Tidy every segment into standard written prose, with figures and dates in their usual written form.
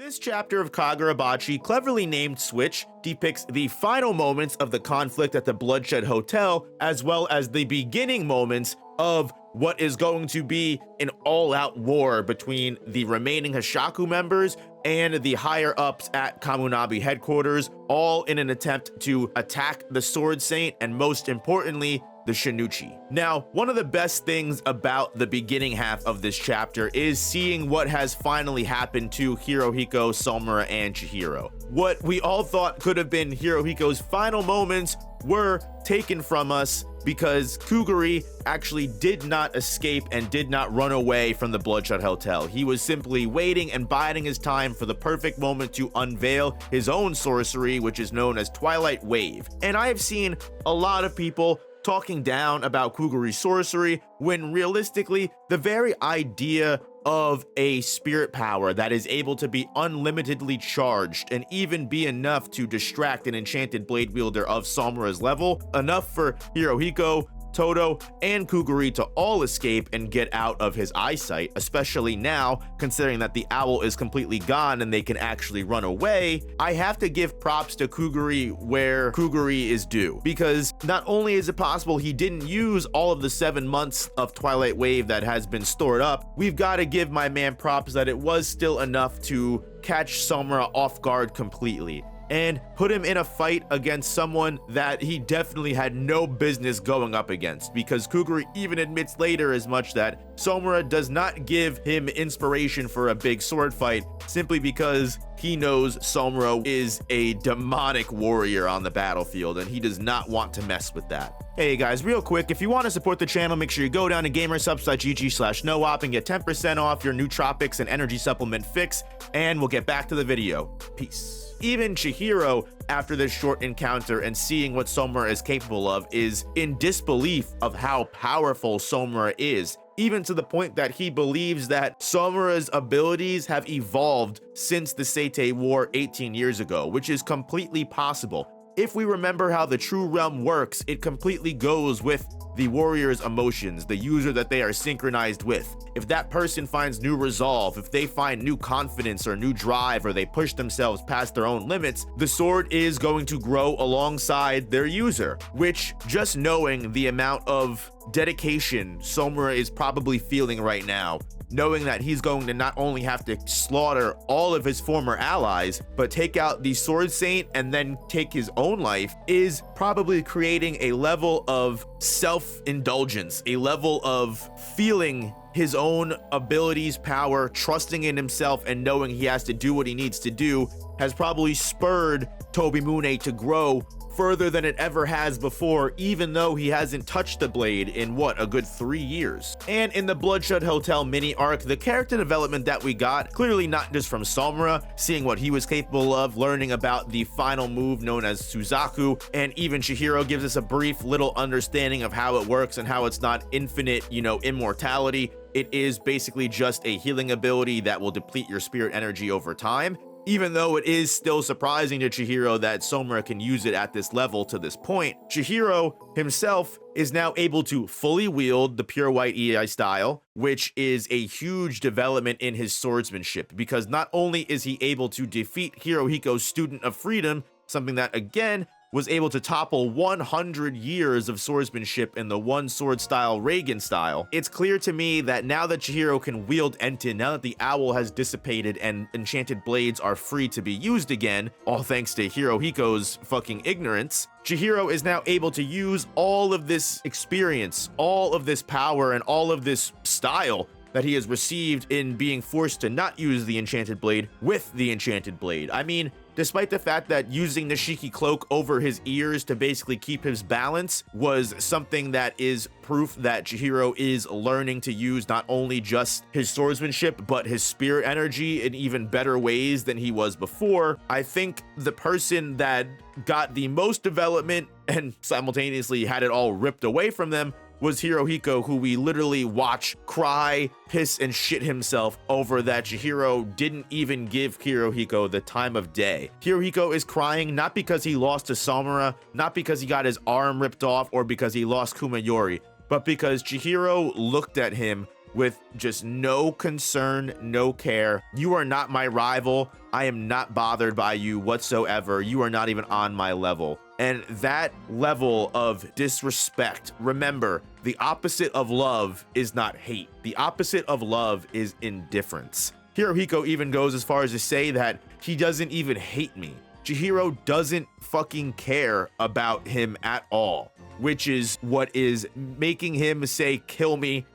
This chapter of Kagurabachi, cleverly named Switch, depicts the final moments of the conflict at the Bloodshed Hotel, as well as the beginning moments of what is going to be an all-out war between the remaining Hashaku members and the higher-ups at Kamunabi headquarters, all in an attempt to attack the Sword Saint and, most importantly, the Shinichi. Now, one of the best things about the beginning half of this chapter is seeing what has finally happened to Hirohiko, Sombra, and Chihiro. What we all thought could have been Hirohiko's final moments were taken from us because Kuguri actually did not escape and did not run away from the Bloodshot Hotel. He was simply waiting and biding his time for the perfect moment to unveil his own sorcery, which is known as Twilight Wave. And I have seen a lot of people talking down about Kuguri's sorcery when realistically the very idea of a spirit power that is able to be unlimitedly charged and even be enough to distract an enchanted blade wielder of Sombra's level, enough for Hirohiko, Todo, and Kuguri to all escape and get out of his eyesight, especially now, considering that the owl is completely gone and they can actually run away. I have to give props to Kuguri where Kuguri is due, because not only is it possible he didn't use all of the 7 months of Twilight Wave that has been stored up, we've got to give my man props that it was still enough to catch Sombra off guard completely and put him in a fight against someone that he definitely had no business going up against, because Kuguri even admits later as much that Sombra does not give him inspiration for a big sword fight simply because he knows Sombra is a demonic warrior on the battlefield and he does not want to mess with that. Hey guys, real quick, if you want to support the channel, make sure you go down to gamersubs.gg/noop and get 10% off your nootropics and energy supplement fix, and we'll get back to the video. Peace. Even Chihiro, after this short encounter and seeing what Sombra is capable of, is in disbelief of how powerful Sombra is, even to the point that he believes that Sombra's abilities have evolved since the Seitei War 18 years ago, which is completely possible. If we remember how the True Realm works, it completely goes with the warrior's emotions, the user that they are synchronized with. If that person finds new resolve, if they find new confidence or new drive, or they push themselves past their own limits, the sword is going to grow alongside their user, which, just knowing the amount of dedication Sombra is probably feeling right now, knowing that he's going to not only have to slaughter all of his former allies, but take out the Sword Saint and then take his own life, is probably creating a level of self-indulgence, a level of feeling his own abilities, power, trusting in himself, and knowing he has to do what he needs to do, has probably spurred Tobimune to grow further than it ever has before, even though he hasn't touched the blade in what, a good 3 years. And in the Bloodshot Hotel mini arc, the character development that we got, clearly not just from Sombra, seeing what he was capable of, learning about the final move known as Suzaku, and even Chihiro gives us a brief little understanding of how it works and how it's not infinite, immortality. It is basically just a healing ability that will deplete your spirit energy over time. Even though it is still surprising to Chihiro that Sombra can use it at this level to this point, Chihiro himself is now able to fully wield the Pure White Ei style, which is a huge development in his swordsmanship, because not only is he able to defeat Hirohiko's Student of Freedom, something that again was able to topple 100 years of swordsmanship in the one sword style Reagan style, it's clear to me that now that Chihiro can wield Enten, now that the owl has dissipated and enchanted blades are free to be used again, all thanks to Hirohiko's fucking ignorance, Chihiro is now able to use all of this experience, all of this power, and all of this style that he has received in being forced to not use the enchanted blade with the enchanted blade. I mean, despite the fact that using the Shiki cloak over his ears to basically keep his balance was something that is proof that Chihiro is learning to use not only just his swordsmanship, but his spirit energy in even better ways than he was before, I think the person that got the most development and simultaneously had it all ripped away from them was Hirohiko, who we literally watch cry, piss, and shit himself over that Chihiro didn't even give Hirohiko the time of day. Hirohiko is crying not because he lost to Sombra, not because he got his arm ripped off, or because he lost Kumayori, but because Chihiro looked at him with just no concern, no care. You are not my rival. I am not bothered by you whatsoever. You are not even on my level. And that level of disrespect, remember, the opposite of love is not hate. The opposite of love is indifference. Hirohiko even goes as far as to say that he doesn't even hate me. Chihiro doesn't fucking care about him at all, which is what is making him say, kill me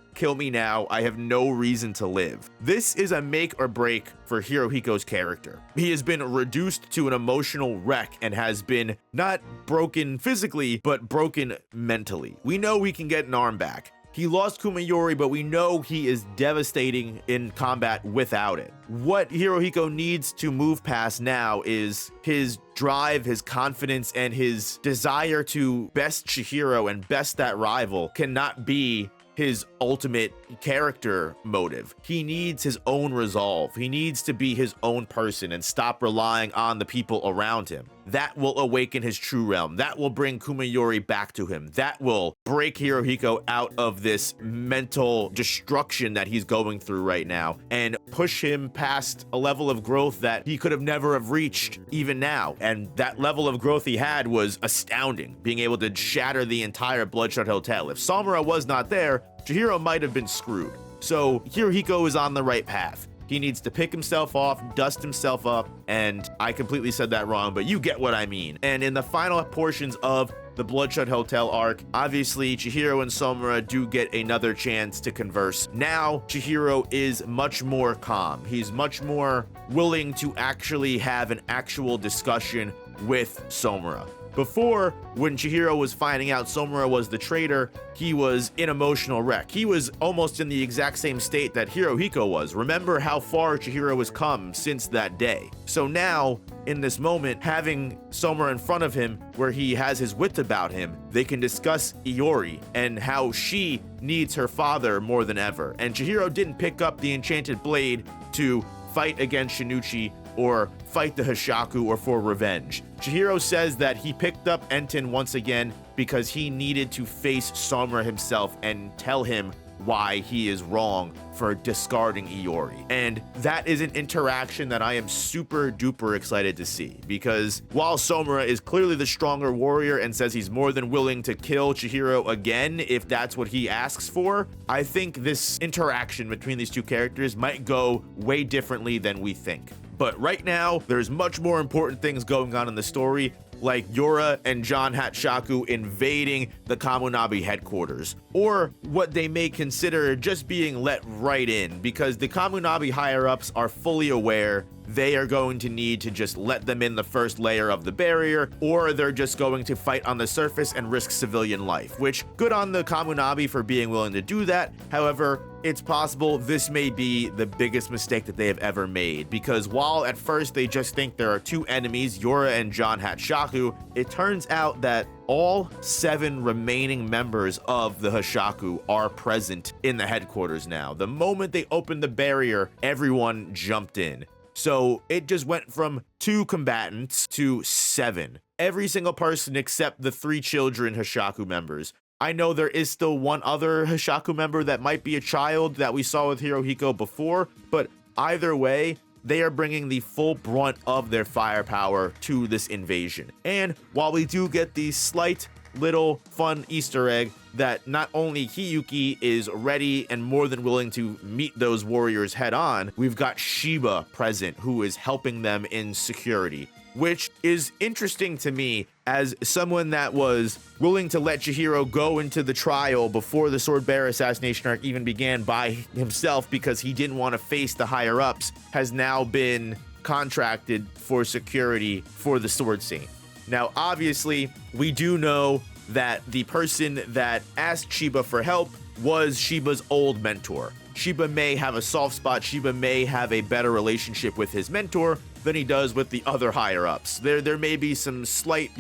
now, I have no reason to live. This is a make or break for Hirohiko's character. He has been reduced to an emotional wreck and has been not broken physically, but broken mentally. We know he can get an arm back. He lost Kumayori, but we know he is devastating in combat without it. What Hirohiko needs to move past now is his drive, his confidence, and his desire to best Chihiro and best that rival cannot be his ultimate character motive. He needs his own resolve. He needs to be his own person and stop relying on the people around him. That will awaken his true realm. That will bring Kumayori back to him. That will break Hirohiko out of this mental destruction that he's going through right now and push him past a level of growth that he could have never have reached even now. And that level of growth he had was astounding, being able to shatter the entire Bloodshot Hotel. If Sombra was not there, Chihiro might have been screwed. So Hirohiko is on the right path. He needs to pick himself off, dust himself up, and I completely said that wrong, but you get what I mean. And in the final portions of the Bloodshot Hotel arc, obviously Chihiro and Sombra do get another chance to converse. Now Chihiro is much more calm. He's much more willing to actually have an actual discussion with Sombra. Before, when Chihiro was finding out Sombra was the traitor, he was an emotional wreck. He was almost in the exact same state that Hirohiko was. Remember how far Chihiro has come since that day. So now, in this moment, having Sombra in front of him, where he has his wits about him, they can discuss Iori and how she needs her father more than ever. And Chihiro didn't pick up the enchanted blade to fight against Shinichi or fight the Hoshaku or for revenge. Chihiro says that he picked up Enten once again because he needed to face Sombra himself and tell him why he is wrong for discarding Iori. And that is an interaction that I am super duper excited to see, because while Sombra is clearly the stronger warrior and says he's more than willing to kill Chihiro again if that's what he asks for, I think this interaction between these two characters might go way differently than we think. But right now, there's much more important things going on in the story, like Yora and John Hatshaku invading the Kamunabi headquarters, or what they may consider just being let right in, because the Kamunabi higher-ups are fully aware they are going to need to just let them in the first layer of the barrier, or they're just going to fight on the surface and risk civilian life, which good on the Kamunabi for being willing to do that. However, it's possible this may be the biggest mistake that they have ever made, because while at first they just think there are two enemies, Yora and John Hatshaku, it turns out that all 7 remaining members of the Hoshaku are present in the headquarters now. The moment they opened the barrier, everyone jumped in. So it just went from 2 combatants to 7. Every single person except the 3 children Hoshaku members. I know there is still one other Hoshaku member that might be a child that we saw with Hirohiko before, but either way, they are bringing the full brunt of their firepower to this invasion. And while we do get the slight little fun Easter egg that not only Hiyuki is ready and more than willing to meet those warriors head on, we've got Shiba present who is helping them in security, which is interesting to me as someone that was willing to let Chihiro go into the trial before the Sword Bearer assassination arc even began by himself because he didn't want to face the higher ups, has now been contracted for security for the Sword Saint. Now, obviously, we do know that the person that asked Shiba for help was Shiba's old mentor. Shiba may have a soft spot, Shiba may have a better relationship with his mentor than he does with the other higher-ups. There may be some slight,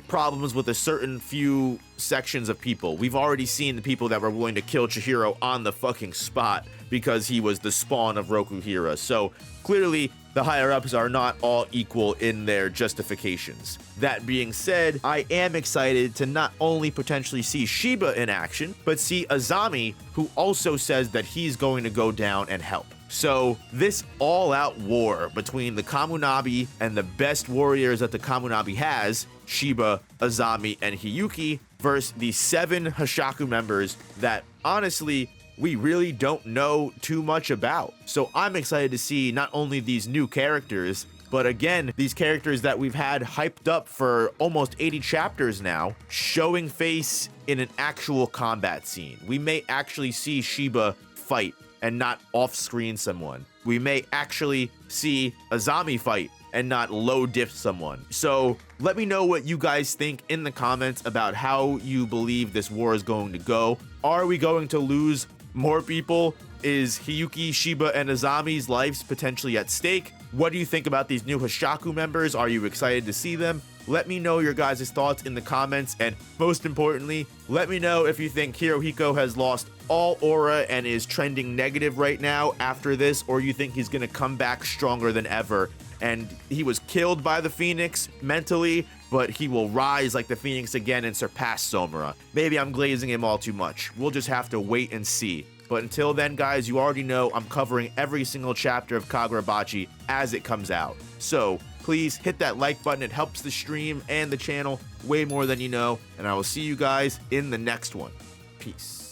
problems with a certain few sections of people. We've already seen the people that were willing to kill Chihiro on the fucking spot because he was the spawn of Rokuhira. So clearly, the higher-ups are not all equal in their justifications. That being said, I am excited to not only potentially see Shiba in action, but see Azami, who also says that he's going to go down and help. So this all-out war between the Kamunabi and the best warriors that the Kamunabi has, Shiba, Azami, and Hiyuki, versus the 7 Hashaku members that, honestly, we really don't know too much about. So I'm excited to see not only these new characters, but again, these characters that we've had hyped up for almost 80 chapters now, showing face in an actual combat scene. We may actually see Shiba fight and not off-screen someone. We may actually see Azami fight and not low diff someone. So let me know what you guys think in the comments about how you believe this war is going to go. Are we going to lose more people? Is Hiyuki, Shiba, and Azami's lives potentially at stake? What do you think about these new Hashaku members? Are you excited to see them? Let me know your guys' thoughts in the comments, and most importantly, let me know if you think Hirohiko has lost all aura and is trending negative right now after this, or you think he's gonna come back stronger than ever. And he was killed by the Phoenix mentally, but he will rise like the Phoenix again and surpass Sombra. Maybe I'm glazing him all too much. We'll just have to wait and see. But until then, guys, you already know I'm covering every single chapter of Kagurabachi as it comes out. So please hit that like button. It helps the stream and the channel way more than you know. And I will see you guys in the next one. Peace.